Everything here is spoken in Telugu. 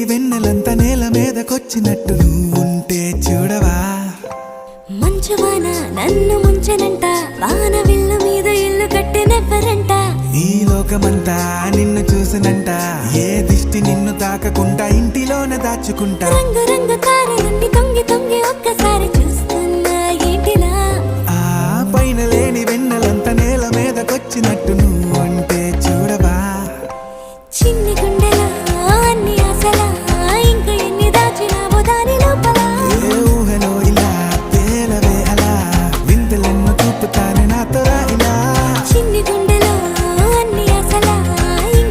లేని వెన్నెలంత నేల మీదకొచ్చినట్టు నువ్వుంటే చూడవా మంచువాన నన్ను ముంచెనంట వాన విల్లు మీద ఇల్లు కట్టెనెవ్వరంట ఈ లోకమంతా నిన్ను చూసినంట ఏ దిష్టి నిన్ను తాకకుండా ఇంటిలోనే దాచుకుంటా రంగు రంగు తారలన్నీ తొంగి తొంగి ఒక్కసారి చూస్తున్నా ఏంటిలా ఆ పైన లేని వెన్నెలంత నేల మీదకొచ్చినట్టు నువ్వుంటే చూడవా